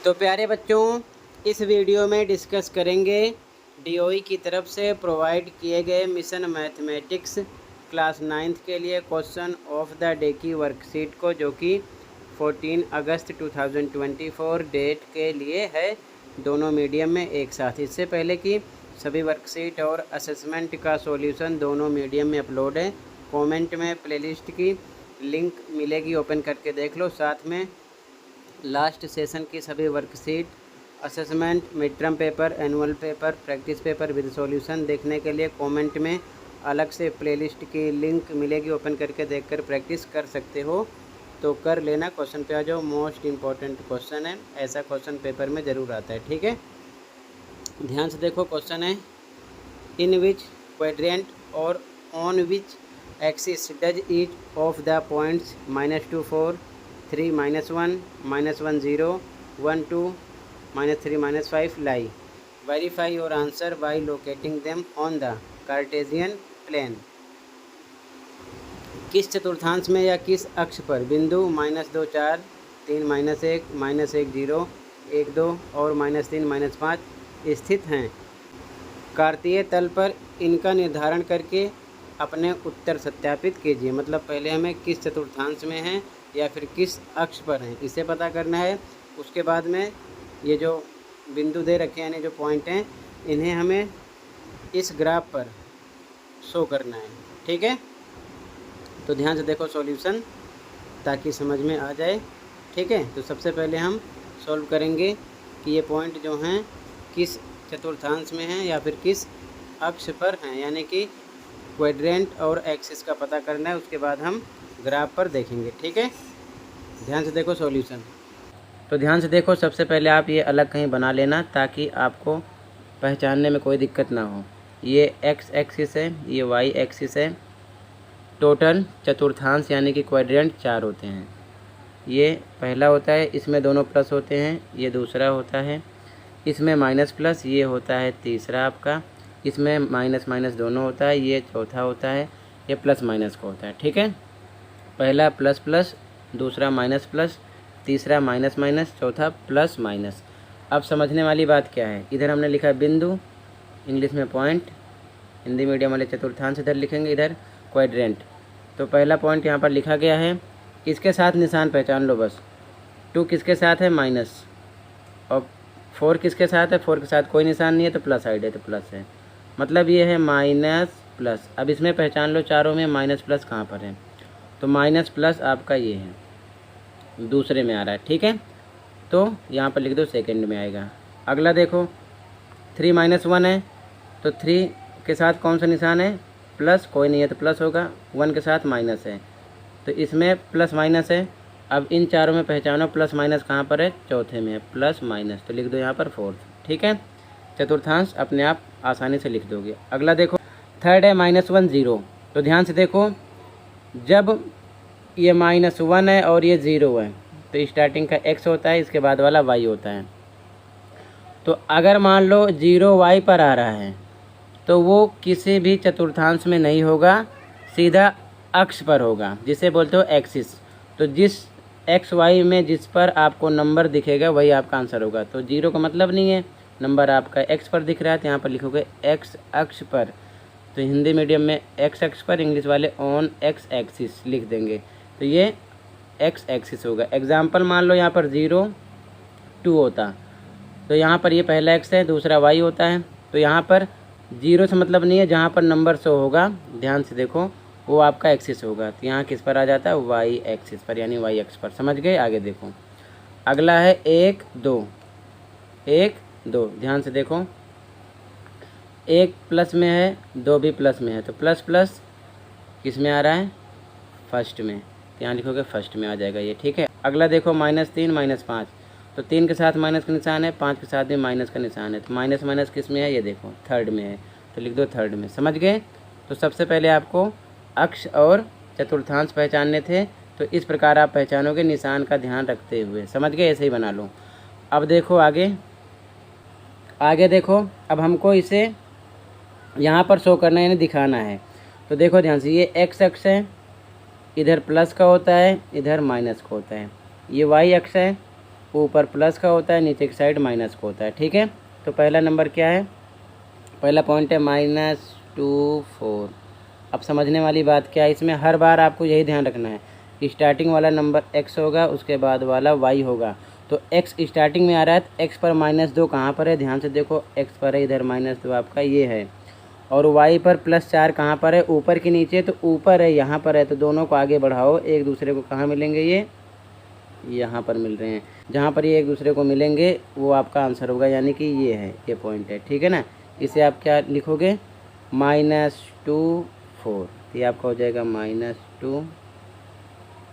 तो प्यारे बच्चों, इस वीडियो में डिस्कस करेंगे डीओई की तरफ से प्रोवाइड किए गए मिशन मैथमेटिक्स क्लास 9th के लिए क्वेश्चन ऑफ द डे की वर्कशीट को, जो कि 14 अगस्त 2024 डेट के लिए है, दोनों मीडियम में एक साथ। इससे पहले कि सभी वर्कशीट और असेसमेंट का सॉल्यूशन दोनों मीडियम में अपलोड है। कमेंट में प्लेलिस्ट की लिंक मिलेगी, ओपन करके देख लो। साथ में लास्ट सेशन की सभी worksheet, assessment, mid term paper, annual paper, practice paper with solution देखने के लिए कमेंट में अलग से प्लेलिस्ट की लिंक मिलेगी, ओपन करके देखकर प्रैक्टिस कर सकते हो। तो कर लेना। क्वेश्चन पे आ जाओ। मोस्ट इम्पॉर्टेंट क्वेश्चन है, ऐसा क्वेश्चन पेपर में ज़रूर आता है, ठीक है। ध्यान से देखो। क्वेश्चन है, इन विच क्वाड्रेंट और on which axis does each of the points -2 4 3 -1 -1 0 1 2 -3 -5 लाई। Verify your answer by locating them on the Cartesian plane. किस चतुर्थांश में या किस अक्ष पर बिंदु -2 4 3 -1 -1 0 1 2 और -3 -5 स्थित हैं। कार्तीय तल पर इनका निर्धारण करके अपने उत्तर सत्यापित कीजिए। मतलब पहले हमें किस चतुर्थांश में है या फिर किस अक्ष पर हैं, इसे पता करना है। उसके बाद में ये जो बिंदु दे रखे हैं, यानी जो पॉइंट हैं, इन्हें हमें इस ग्राफ पर शो करना है, ठीक है। तो ध्यान से देखो सॉल्यूशन, ताकि समझ में आ जाए, ठीक है। तो सबसे पहले हम सॉल्व करेंगे कि ये पॉइंट जो हैं किस चतुर्थांश में हैं या फिर किस अक्ष पर हैं, यानी कि क्वाड्रेंट और एक्सिस का पता करना है। उसके बाद हम ग्राफ पर देखेंगे, ठीक है। ध्यान से देखो सॉल्यूशन। तो ध्यान से देखो, सबसे पहले आप ये अलग कहीं बना लेना ताकि आपको पहचानने में कोई दिक्कत ना हो। ये एक्स एक्सिस है, ये वाई एक्सिस है। टोटल चतुर्थांश यानी कि क्वाड्रेंट 4 होते हैं। ये पहला होता है, इसमें दोनों प्लस होते हैं। ये दूसरा होता है, इसमें माइनस प्लस। ये होता है तीसरा आपका, इसमें माइनस माइनस दोनों होता है। ये चौथा होता है, ये प्लस माइनस का होता है, ठीक है। पहला प्लस प्लस, दूसरा माइनस प्लस, तीसरा माइनस माइनस, चौथा प्लस माइनस। अब समझने वाली बात क्या है, इधर हमने लिखा बिंदु, इंग्लिश में पॉइंट, हिंदी मीडियम वाले चतुर्थांश इधर लिखेंगे, इधर क्वाड्रेंट। तो पहला पॉइंट यहाँ पर लिखा गया है, इसके साथ निशान पहचान लो बस। 2 किसके साथ है, माइनस, और 4 किसके साथ है, 4 के साथ कोई निशान नहीं है, तो प्लस साइड है, तो प्लस है। मतलब ये है माइनस प्लस। अब इसमें पहचान लो चारों में माइनस प्लस कहाँ पर है, तो माइनस प्लस आपका ये है, दूसरे में आ रहा है, ठीक है। तो यहाँ पर लिख दो, सेकंड में आएगा। अगला देखो, 3 -1 है, तो 3 के साथ कौन सा निशान है, प्लस, कोई नहीं है तो प्लस होगा। 1 के साथ माइनस है, तो इसमें प्लस माइनस है। अब इन चारों में पहचानो प्लस माइनस कहाँ पर है, चौथे में है, प्लस माइनस, तो लिख दो यहाँ पर 4th, ठीक है। चतुर्थांश अपने आप आसानी से लिख दोगे। अगला देखो, थर्ड है -1 0। तो ध्यान से देखो, जब ये -1 है और ये 0 है, तो स्टार्टिंग का x होता है, इसके बाद वाला y होता है। तो अगर मान लो 0 y पर आ रहा है, तो वो किसी भी चतुर्थांश में नहीं होगा, सीधा अक्ष पर होगा, जिसे बोलते हो एक्सिस। तो जिस एक्स वाई में जिस पर आपको नंबर दिखेगा वही आपका आंसर होगा। तो 0 का मतलब नहीं है, नंबर आपका एक्स पर दिख रहा है, तो यहाँ पर लिखोगे एक्स अक्ष पर। तो हिंदी मीडियम में एक्स अक्ष पर, इंग्लिश वाले ऑन एक्स एक्सिस लिख देंगे, तो ये एक्स एक्सिस होगा। एग्जाम्पल मान लो यहाँ पर 0 2 होता, तो यहाँ पर ये पहला एक्स है, दूसरा वाई होता है। तो यहाँ पर 0 से मतलब नहीं है, जहाँ पर नंबर शो होगा, ध्यान से देखो, वो आपका एक्सिस होगा। तो यहाँ किस पर आ जाता है, वाई एक्सिस पर, यानी वाई एक्स पर। समझ गए। आगे देखो, अगला है 1 2 1 2। ध्यान से देखो, 1 प्लस में है, 2 भी प्लस में है, तो प्लस प्लस किस में आ रहा है, फर्स्ट में, यहाँ लिखोगे फर्स्ट में आ जाएगा ये, ठीक है। अगला देखो, -3 -5। तो 3 के साथ माइनस का निशान है, 5 के साथ भी माइनस का निशान है, तो माइनस माइनस किस में है, ये देखो थर्ड में है, तो लिख दो थर्ड में। समझ गए। तो सबसे पहले आपको अक्ष और चतुर्थांश पहचानने थे, तो इस प्रकार आप पहचानोगे निशान का ध्यान रखते हुए। समझ गए, ऐसे ही बना लो। अब देखो आगे, आगे देखो, अब हमको इसे यहाँ पर शो करना है, यानी दिखाना है। तो देखो ध्यान से, ये एक्स अक्ष है, इधर प्लस का होता है, इधर माइनस का होता है। ये वाई अक्ष है, ऊपर प्लस का होता है, नीचे की साइड माइनस का होता है। ठीक है, तो पहला नंबर क्या है, पहला पॉइंट है -2 4। अब समझने वाली बात क्या है, इसमें हर बार आपको यही ध्यान रखना है, स्टार्टिंग वाला नंबर x होगा, उसके बाद वाला y होगा। तो x स्टार्टिंग में आ रहा है तो x पर -2 कहाँ पर है, ध्यान से देखो, x पर है इधर -2 आपका ये है, और y पर +4 कहाँ पर है, ऊपर के नीचे, तो ऊपर है यहाँ पर है, तो दोनों को आगे बढ़ाओ, एक दूसरे को कहाँ मिलेंगे, ये यहाँ पर मिल रहे हैं। जहाँ पर ये एक दूसरे को मिलेंगे वो आपका आंसर होगा, यानी कि ये है, ये पॉइंट है। ठीक है ना, इसे आप क्या लिखोगे, -2 4, ये आपका हो जाएगा -2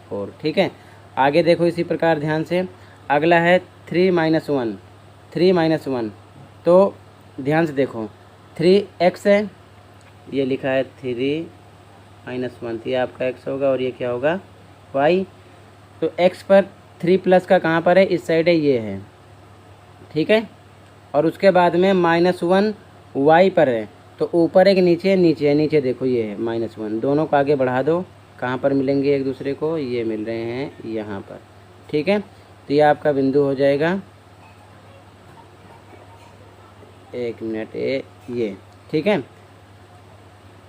4। ठीक है, आगे देखो इसी प्रकार ध्यान से, अगला है 3 - 1, 3 - 1, तो ध्यान से देखो 3x है, ये लिखा है 3 - 1, ये आपका x होगा और ये क्या होगा, y। तो x पर 3 प्लस का कहाँ पर है, इस साइड है, ये है। ठीक है, और उसके बाद में -1 y पर है, तो ऊपर है कि नीचे है, नीचे है, नीचे देखो ये है -1, दोनों को आगे बढ़ा दो, कहाँ पर मिलेंगे एक दूसरे को, ये मिल रहे हैं यहाँ पर। ठीक है, तो ये आपका बिंदु हो जाएगा, 1 मिनट, ये। ठीक है,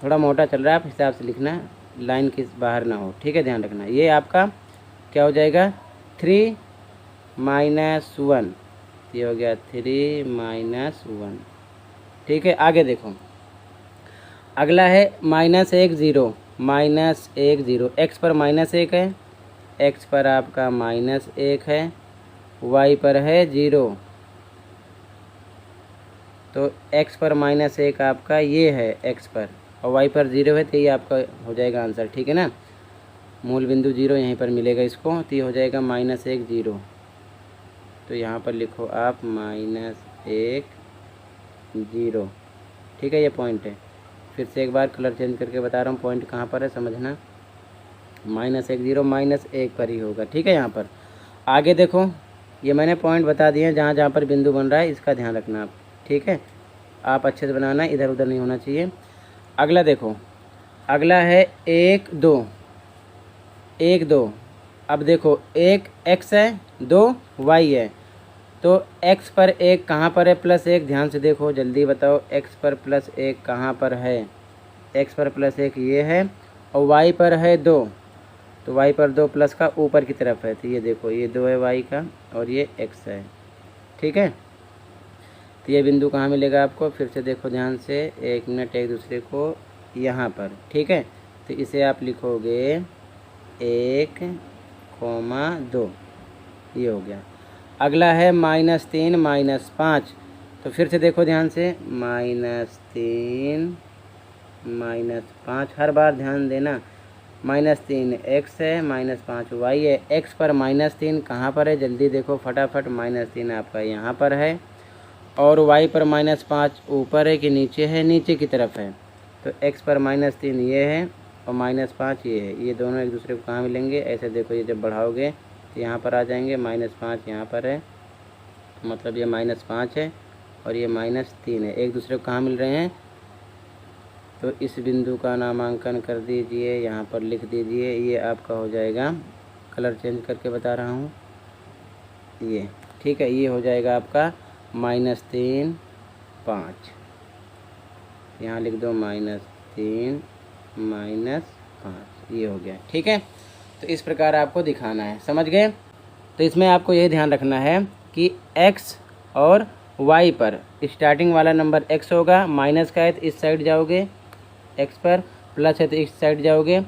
थोड़ा मोटा चल रहा है, आप हिसाब से लिखना, लाइन के बाहर ना हो। ठीक है, ध्यान रखना, ये आपका क्या हो जाएगा, 3 - 1, ये हो गया 3 - 1। ठीक है, आगे देखो, अगला है -1 0, -1 0, x पर -1 है, x पर आपका -1 है, y पर है 0, तो x पर -1 आपका ये है x पर, और y पर 0 है, तो ये आपका हो जाएगा आंसर। ठीक है ना, मूल बिंदु 0 यहीं पर मिलेगा इसको, तो ये हो जाएगा -1 0, तो यहाँ पर लिखो आप -1 0। ठीक है, ये पॉइंट है। फिर से एक बार कलर चेंज करके बता रहा हूँ, पॉइंट कहाँ पर है समझना, -1 0, -1 पर ही होगा। ठीक है, यहाँ पर आगे देखो, ये मैंने पॉइंट बता दिए हैं, जहाँ जहाँ पर बिंदु बन रहा है इसका ध्यान रखना आप। ठीक है, आप अच्छे से बनाना, इधर उधर नहीं होना चाहिए। अगला देखो, अगला है 1 2, 1 2। अब देखो, 1 x है, 2 y है, तो x पर 1 कहाँ पर है, +1, ध्यान से देखो, जल्दी बताओ, x पर +1 कहाँ पर है, x पर +1 ये है, और y पर है 2, तो y पर 2 प्लस का ऊपर की तरफ है, तो ये देखो, ये 2 है y का, और ये x है। ठीक है, तो ये बिंदु कहाँ मिलेगा आपको, फिर से देखो ध्यान से, 1 मिनट, एक दूसरे को यहाँ पर। ठीक है, तो इसे आप लिखोगे 1, 2, ये हो गया। अगला है -3 - 5, तो फिर से देखो ध्यान से, -3 - 5, हर बार ध्यान देना, -3 x है, -5 y है, x पर -3 कहाँ पर है, जल्दी देखो फटाफट, -3 आपका यहाँ पर है, और y पर -5 ऊपर है कि नीचे है, नीचे की तरफ है, तो x पर -3 ये है, और -5 ये है, ये दोनों एक दूसरे को कहाँ मिलेंगे, ऐसे देखो, ये जब बढ़ाओगे तो यहाँ पर आ जाएंगे, -5 यहाँ पर है, मतलब ये -5 है, और ये -3 है, एक दूसरे को कहाँ मिल रहे हैं, तो इस बिंदु का नामांकन कर दीजिए, यहाँ पर लिख दीजिए, ये आपका हो जाएगा, कलर चेंज करके बता रहा हूँ, ये। ठीक है, ये हो जाएगा आपका -3 5, यहाँ लिख दो -3 -5, ये हो गया। ठीक है, तो इस प्रकार आपको दिखाना है, समझ गए। तो इसमें आपको ये ध्यान रखना है कि x और y पर स्टार्टिंग वाला नंबर x होगा, माइनस का है तो इस साइड जाओगे, x पर प्लस है तो इस साइड जाओगे,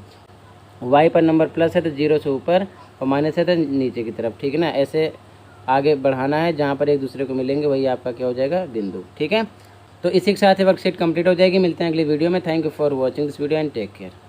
y पर नंबर प्लस है तो 0 से ऊपर, और माइनस है तो नीचे की तरफ। ठीक है ना, ऐसे आगे बढ़ाना है, जहाँ पर एक दूसरे को मिलेंगे वही आपका क्या हो जाएगा, बिंदु। ठीक है, तो इसी के साथ वर्कशीट कंप्लीट हो जाएगी। मिलते हैं अगली वीडियो में। Thank you for watching this video and take care.